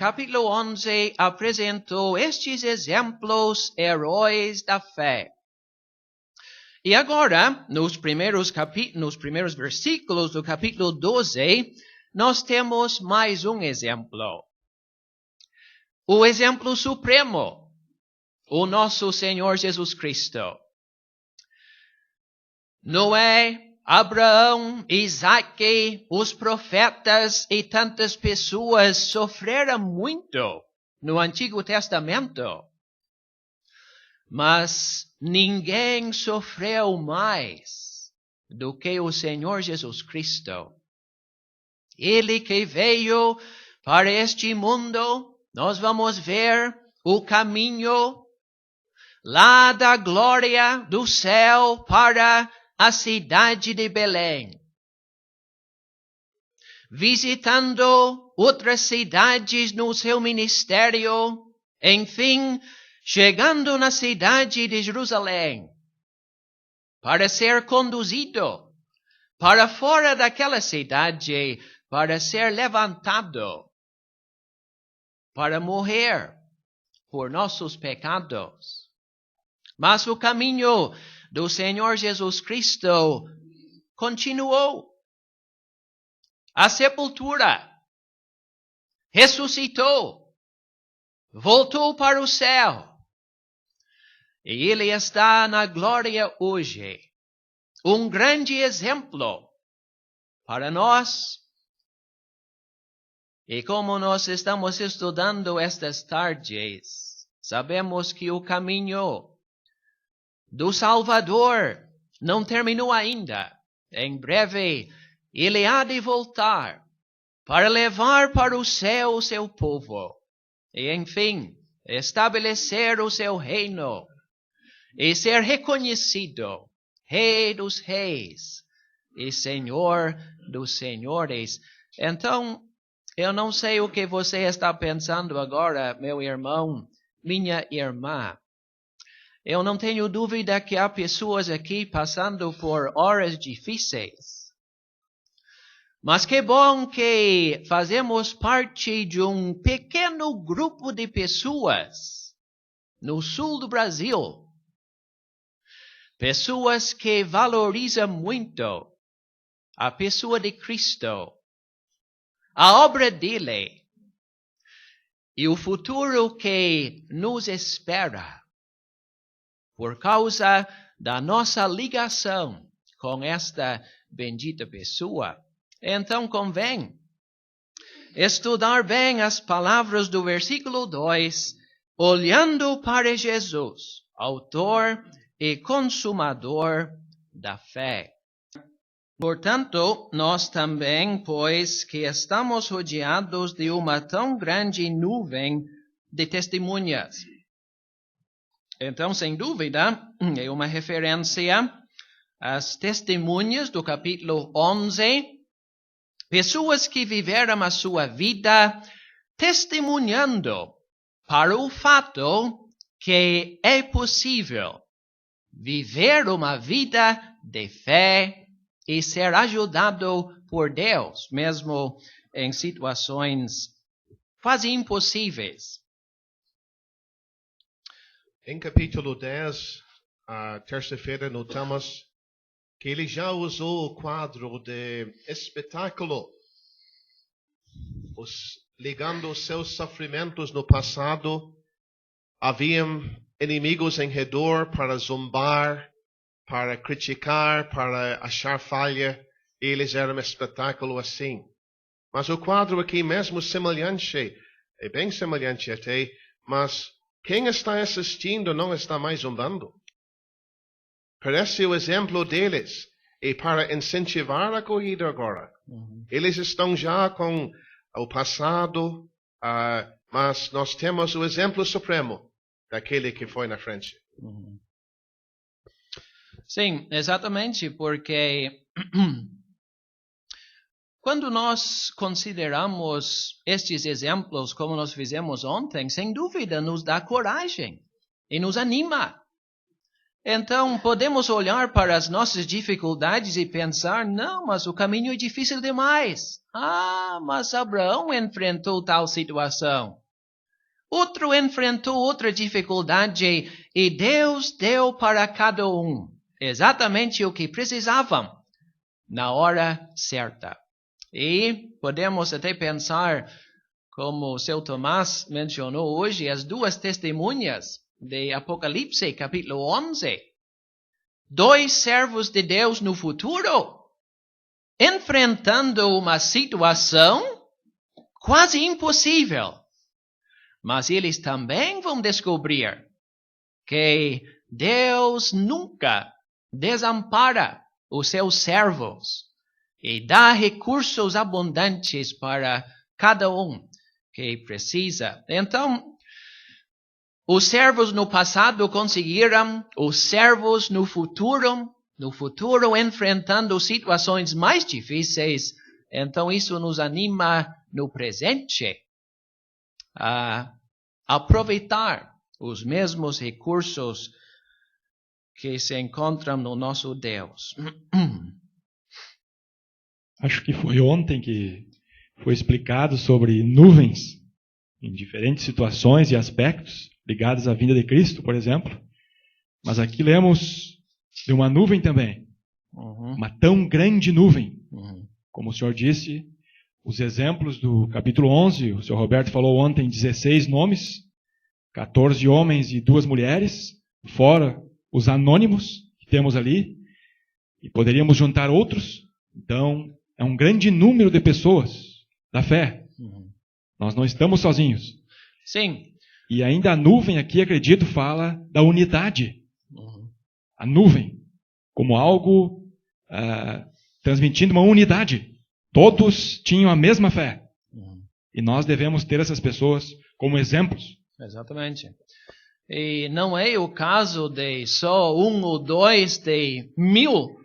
capítulo 11, apresentou estes exemplos heróis da fé. E agora, nos primeiros versículos do capítulo 12, nós temos mais um exemplo. O exemplo supremo, o nosso Senhor Jesus Cristo. Noé, Abraão, Isaque, os profetas e tantas pessoas sofreram muito no Antigo Testamento. Mas ninguém sofreu mais do que o Senhor Jesus Cristo. Ele que veio para este mundo, nós vamos ver o caminho lá da glória do céu para a cidade de Belém. Visitando outras cidades no seu ministério, enfim, chegando na cidade de Jerusalém, para ser conduzido para fora daquela cidade, para ser levantado, para morrer por nossos pecados. Mas o caminho do Senhor Jesus Cristo continuou. A sepultura, ressuscitou, voltou para o céu. E Ele está na glória hoje. Um grande exemplo para nós. E como nós estamos estudando estas tardes, sabemos que o caminho do Salvador não terminou ainda. Em breve, Ele há de voltar para levar para o céu o seu povo. E, enfim, estabelecer o seu reino e ser reconhecido Rei dos reis e Senhor dos senhores. Então, eu não sei o que você está pensando agora, meu irmão, minha irmã. Eu não tenho dúvida que há pessoas aqui passando por horas difíceis. Mas que bom que fazemos parte de um pequeno grupo de pessoas no sul do Brasil. Pessoas que valorizam muito a pessoa de Cristo, a obra dele e o futuro que nos espera por causa da nossa ligação com esta bendita pessoa. Então convém estudar bem as palavras do versículo 2, olhando para Jesus, autor e consumador da fé. Portanto, nós também, pois que estamos rodeados de uma tão grande nuvem de testemunhas. Então, sem dúvida, é uma referência às testemunhas do capítulo 11. Pessoas que viveram a sua vida testemunhando para o fato que é possível viver uma vida de fé e ser ajudado por Deus, mesmo em situações quase impossíveis. Em capítulo 10, terça-feira, notamos que ele já usou o quadro de espetáculo, ligando os seus sofrimentos no passado. Haviam inimigos em redor para zombar, para criticar, para achar falha. Eles eram um espetáculo assim. Mas o quadro aqui mesmo semelhante, é bem semelhante até, mas quem está assistindo não está mais zombando. Parece o exemplo deles. E para incentivar a corrida agora. Eles estão já com o passado, mas nós temos o exemplo supremo daquele que foi na frente. Sim, exatamente, porque quando nós consideramos estes exemplos como nós fizemos ontem, sem dúvida nos dá coragem e nos anima. Então, podemos olhar para as nossas dificuldades e pensar, não, mas o caminho é difícil demais. Mas Abraão enfrentou tal situação. Outro enfrentou outra dificuldade e Deus deu para cada um exatamente o que precisavam na hora certa. E podemos até pensar, como o seu Tomás mencionou hoje, as duas testemunhas de Apocalipse, capítulo 11. 2 servos de Deus no futuro, enfrentando uma situação quase impossível. Mas eles também vão descobrir que Deus nunca desampara os seus servos e dá recursos abundantes para cada um que precisa. Então, os servos no passado conseguiram, os servos no futuro enfrentando situações mais difíceis. Então, isso nos anima no presente a aproveitar os mesmos recursos que se encontram no nosso Deus. Acho que foi ontem que foi explicado sobre nuvens em diferentes situações e aspectos ligados à vinda de Cristo, por exemplo. Mas aqui lemos de uma nuvem também. Uma tão grande nuvem. Como o senhor disse, os exemplos do capítulo 11, o senhor Roberto falou ontem 16 nomes, 14 homens e 2 mulheres, fora os anônimos que temos ali, e poderíamos juntar outros. Então, é um grande número de pessoas da fé. Nós não estamos sozinhos. Sim. E ainda a nuvem aqui, acredito, fala da unidade. A nuvem, como algo transmitindo uma unidade. Todos tinham a mesma fé. E nós devemos ter essas pessoas como exemplos. Exatamente. E não é o caso de só 1 ou 2 de 1000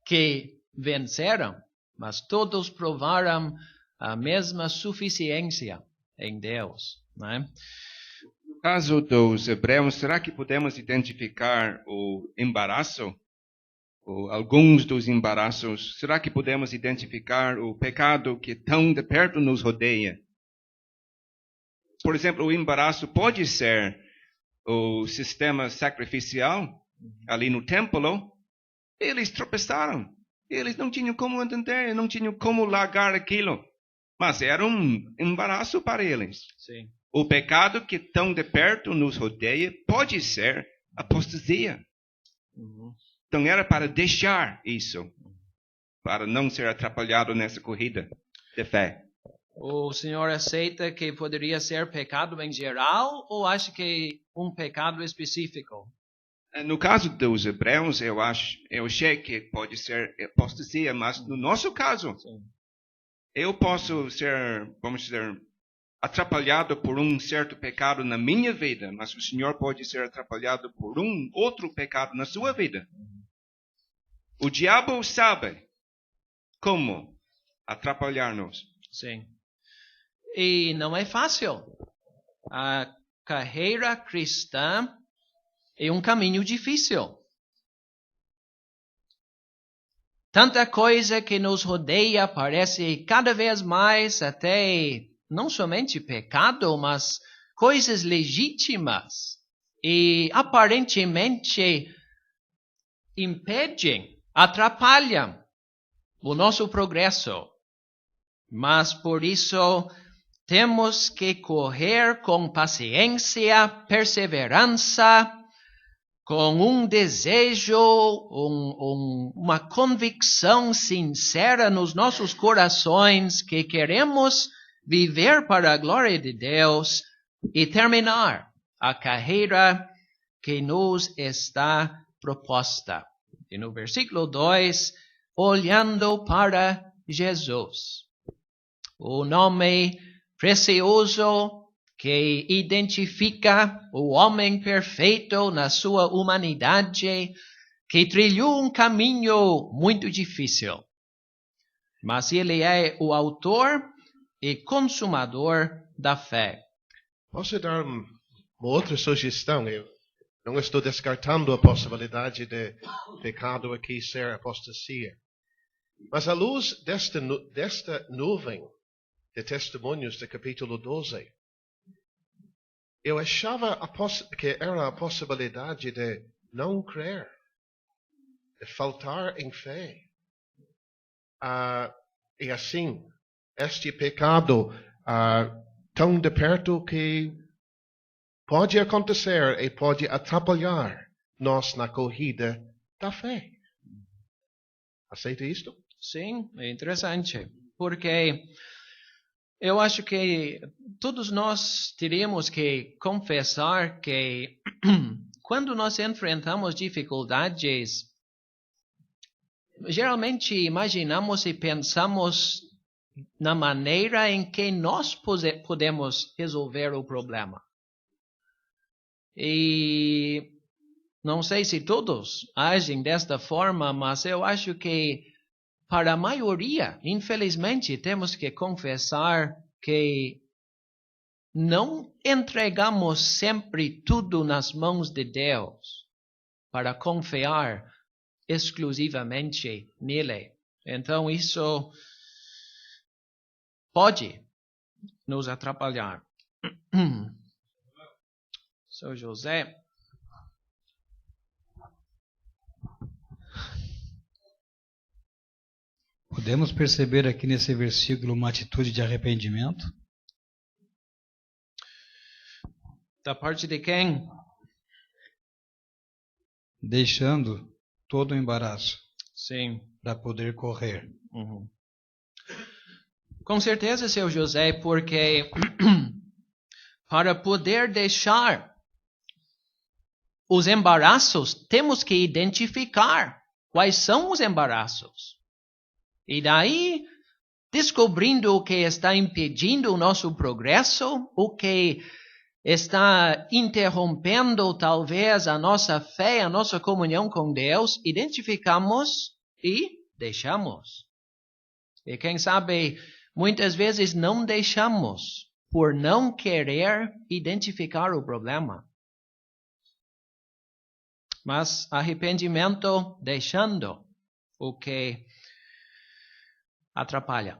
que venceram, mas todos provaram a mesma suficiência em Deus, não é? No caso dos hebreus, será que podemos identificar o embaraço? Ou alguns dos embaraços? Será que podemos identificar o pecado que tão de perto nos rodeia? Por exemplo, o embaraço pode ser o sistema sacrificial ali no templo. Eles tropeçaram. Eles não tinham como entender, não tinham como largar aquilo. Mas era um embaraço para eles. Sim. O pecado que tão de perto nos rodeia pode ser apostasia. Então era para deixar isso, para não ser atrapalhado nessa corrida de fé. O senhor aceita que poderia ser pecado em geral ou acha que um pecado específico? No caso dos hebreus, eu achei que pode ser apostasia, mas no nosso caso, Sim. eu posso ser, vamos dizer, atrapalhado por um certo pecado na minha vida, mas o senhor pode ser atrapalhado por um outro pecado na sua vida. O diabo sabe como atrapalhar-nos. Sim. E não é fácil. A carreira cristã é um caminho difícil. Tanta coisa que nos rodeia parece cada vez mais até não somente pecado, mas coisas legítimas e aparentemente impedem, atrapalham o nosso progresso. Mas por isso temos que correr com paciência, perseverança, com um desejo, uma convicção sincera nos nossos corações que queremos viver para a glória de Deus e terminar a carreira que nos está proposta. E no versículo 2, olhando para Jesus, o nome precioso que identifica o homem perfeito na sua humanidade, que trilhou um caminho muito difícil. Mas ele é o autor e consumador da fé. Posso dar uma outra sugestão? Não estou descartando a possibilidade de pecado aqui ser apostasia. Mas à luz desta nuvem de testemunhos do capítulo 12, eu achava que era a possibilidade de não crer, de faltar em fé. E assim, este pecado tão de perto que pode acontecer e pode atrapalhar nós na corrida da fé. Aceita isto? Sim, é interessante. Porque eu acho que todos nós teríamos que confessar que quando nós enfrentamos dificuldades, geralmente imaginamos e pensamos na maneira em que nós podemos resolver o problema. E não sei se todos agem desta forma, mas eu acho que para a maioria, infelizmente, temos que confessar que não entregamos sempre tudo nas mãos de Deus para confiar exclusivamente nele. Então isso pode nos atrapalhar. São José. Podemos perceber aqui nesse versículo uma atitude de arrependimento? Da parte de quem? Deixando todo o embaraço. Sim. Para poder correr. Uhum. Com certeza, seu José, porque para poder deixar os embaraços, temos que identificar quais são os embaraços. E daí, descobrindo o que está impedindo o nosso progresso, o que está interrompendo talvez a nossa fé, a nossa comunhão com Deus, identificamos e deixamos. E quem sabe, muitas vezes não deixamos por não querer identificar o problema. Mas arrependimento deixando o que atrapalha.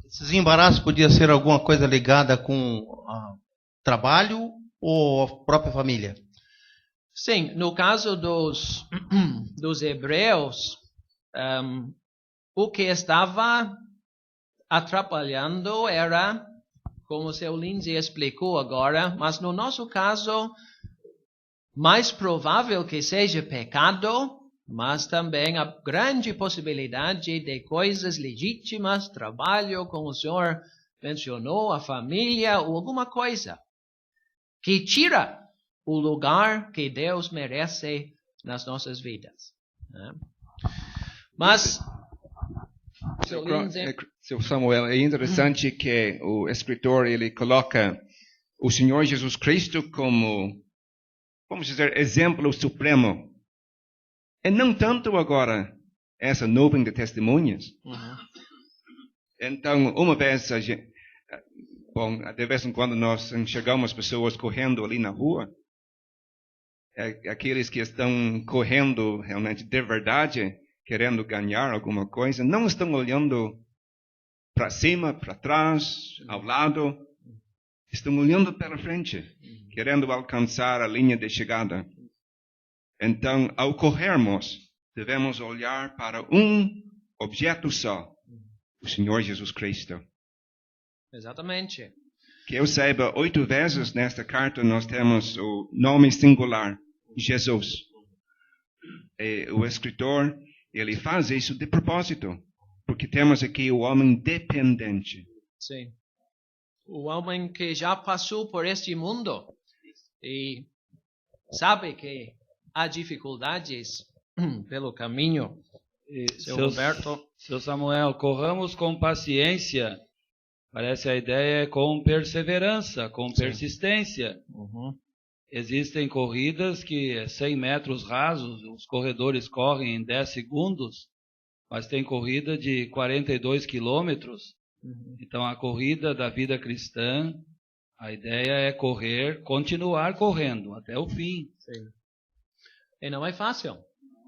Esses embaraços podia ser alguma coisa ligada com trabalho ou a própria família? Sim, no caso dos hebreus, o que estava atrapalhando era, como o seu Lindsay explicou agora, mas no nosso caso, mais provável que seja pecado, mas também a grande possibilidade de coisas legítimas, trabalho, como o senhor mencionou, a família ou alguma coisa que tira o lugar que Deus merece nas nossas vidas. Mas, seu Samuel, é interessante que o escritor ele coloca o Senhor Jesus Cristo como, vamos dizer, exemplo supremo. E não tanto agora essa nuvem de testemunhas. Uhum. Então, uma vez, de vez em quando nós enxergamos pessoas correndo ali na rua. Aqueles que estão correndo realmente de verdade, querendo ganhar alguma coisa, não estão olhando para cima, para trás, ao lado. Estão olhando para frente, querendo alcançar a linha de chegada. Então, ao corrermos, devemos olhar para um objeto só, o Senhor Jesus Cristo. Exatamente. Que eu saiba, 8 vezes nesta carta nós temos o nome singular, Jesus. E o escritor, ele faz isso de propósito, porque temos aqui o homem dependente. Sim. O homem que já passou por este mundo e sabe que há dificuldades pelo caminho. Seu Roberto. Seu Samuel, corramos com paciência. Parece a ideia é com perseverança, com persistência. Uhum. Existem corridas que 100 metros rasos, os corredores correm em 10 segundos, mas tem corrida de 42 quilômetros. Então a corrida da vida cristã, A ideia é correr, continuar correndo até o fim. Sim. E não é fácil.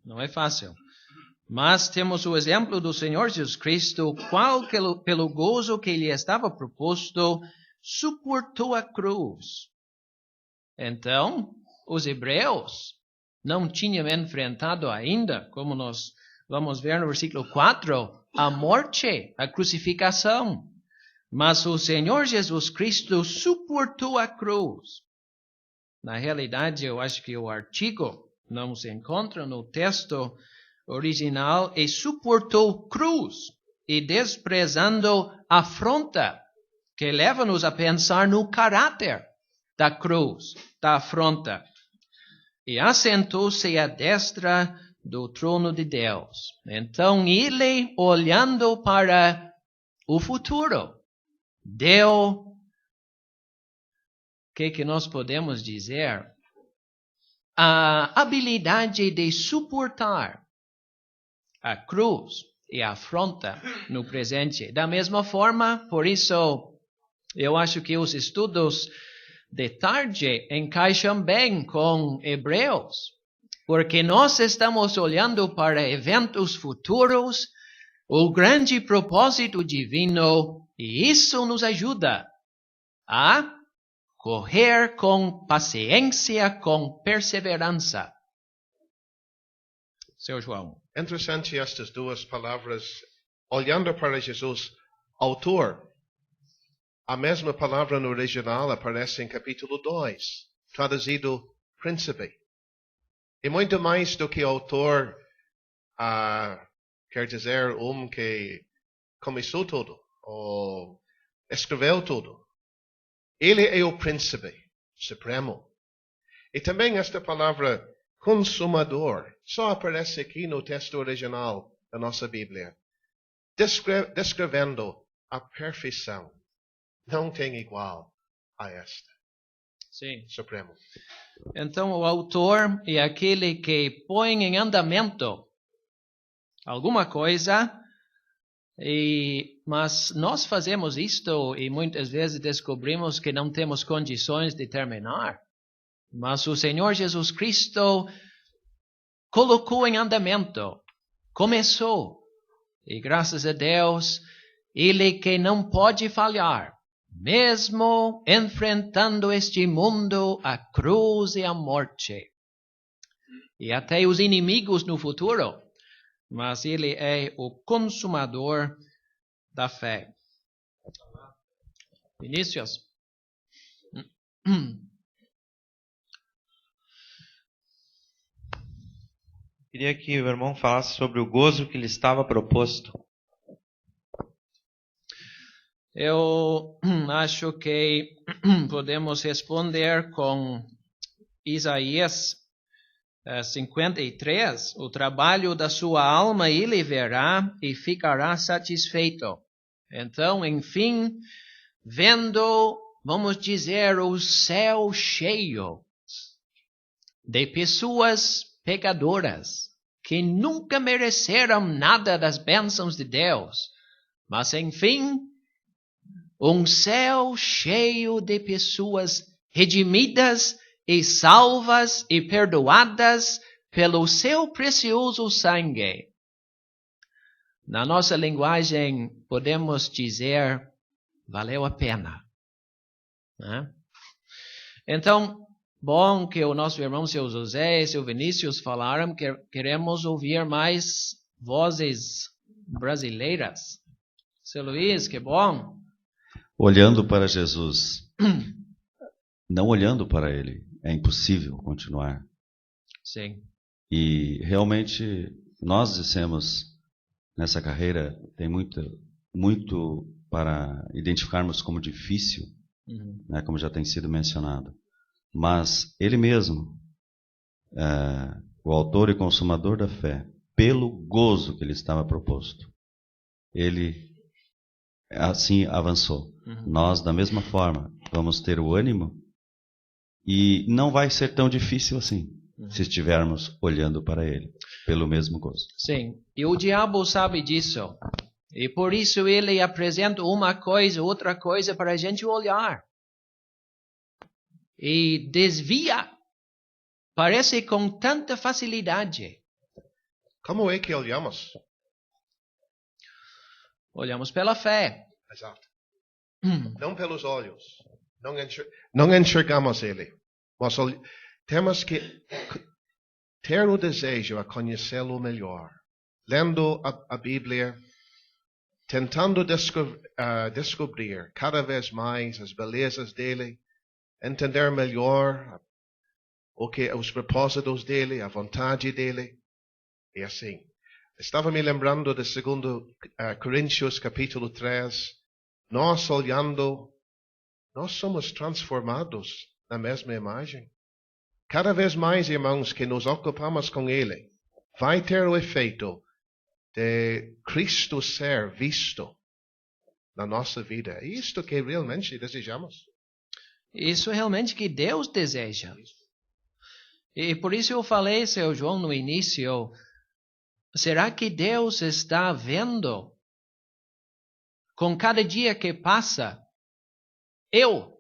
Não é fácil. Mas temos o exemplo do Senhor Jesus Cristo, qual pelo gozo que lhe estava proposto, suportou a cruz. Então, os hebreus não tinham enfrentado ainda, como nós vamos ver no versículo 4, a morte, a crucificação. Mas o Senhor Jesus Cristo suportou a cruz. Na realidade, eu acho que o artigo não se encontra no texto original, e suportou cruz, e desprezando afronta, que leva-nos a pensar no caráter da cruz, da afronta. E assentou-se à destra do trono de Deus. Então ele, olhando para o futuro, deu, o que nós podemos dizer? A habilidade de suportar a cruz e a afronta no presente. Da mesma forma, por isso, eu acho que os estudos de tarde encaixam bem com Hebreus, porque nós estamos olhando para eventos futuros, o grande propósito divino, e isso nos ajuda a correr com paciência, com perseverança. Seu João. Interessante estas duas palavras, olhando para Jesus, autor. A mesma palavra no original aparece em capítulo 2, traduzido príncipe. E muito mais do que autor, quer dizer que começou tudo, ou escreveu tudo. Ele é o príncipe supremo. E também esta palavra consumador só aparece aqui no texto original da nossa Bíblia, descrevendo a perfeição. Não tem igual a esta. Sim. Supremo. Então o autor é aquele que põe em andamento alguma coisa, mas nós fazemos isto e muitas vezes descobrimos que não temos condições de terminar. Mas o Senhor Jesus Cristo colocou em andamento, começou, e graças a Deus, Ele que não pode falhar, mesmo enfrentando este mundo, a cruz e a morte, e até os inimigos no futuro, mas Ele é o consumador da fé. Vinícius? Queria que o irmão falasse sobre o gozo que lhe estava proposto. Eu acho que podemos responder com Isaías 53. O trabalho da sua alma ele verá e ficará satisfeito. Então, enfim, vendo, vamos dizer, o céu cheio de pessoas pecadoras que nunca mereceram nada das bênçãos de Deus, mas enfim, um céu cheio de pessoas redimidas e salvas e perdoadas pelo seu precioso sangue. Na nossa linguagem, podemos dizer, valeu a pena. Né? Então, bom que o nosso irmão, seu José e seu Vinícius falaram que queremos ouvir mais vozes brasileiras. Seu Luiz, que bom. Olhando para Jesus, não olhando para Ele, é impossível continuar. Sim. E realmente nós dissemos, nessa carreira tem muito para identificarmos como difícil, né, como já tem sido mencionado. Mas Ele mesmo, o autor e consumador da fé, pelo gozo que lhe estava proposto, Ele assim avançou. Nós, da mesma forma, vamos ter o ânimo e não vai ser tão difícil assim, se estivermos olhando para Ele, pelo mesmo gozo. Sim, e o diabo sabe disso. E por isso ele apresenta uma coisa, outra coisa para a gente olhar. e desvia. Parece com tanta facilidade. Como é que olhamos? Olhamos pela fé. Exato. Não pelos olhos. Não enxergamos ele. Mas temos que ter o desejo a conhecê-lo melhor. Lendo a Bíblia, tentando descobrir cada vez mais as belezas dele, entender melhor os propósitos dele, a vontade dele. E assim. Estava me lembrando de 2 Coríntios capítulo 3. Nós olhando, nós somos transformados na mesma imagem. Cada vez mais, irmãos, que nos ocupamos com ele, vai ter o efeito de Cristo ser visto na nossa vida. É isto que realmente desejamos. Isso é realmente que Deus deseja. E por isso eu falei, seu João, no início, será que Deus está vendo, com cada dia que passa, eu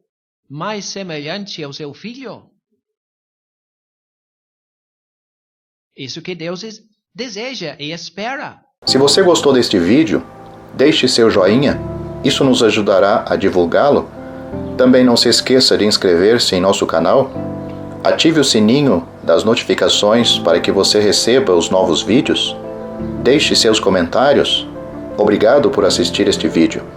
mais semelhante ao seu filho? Isso que Deus deseja e espera. Se você gostou deste vídeo, deixe seu joinha, isso nos ajudará a divulgá-lo. Também não se esqueça de inscrever-se em nosso canal, ative o sininho das notificações para que você receba os novos vídeos, deixe seus comentários. Obrigado por assistir este vídeo.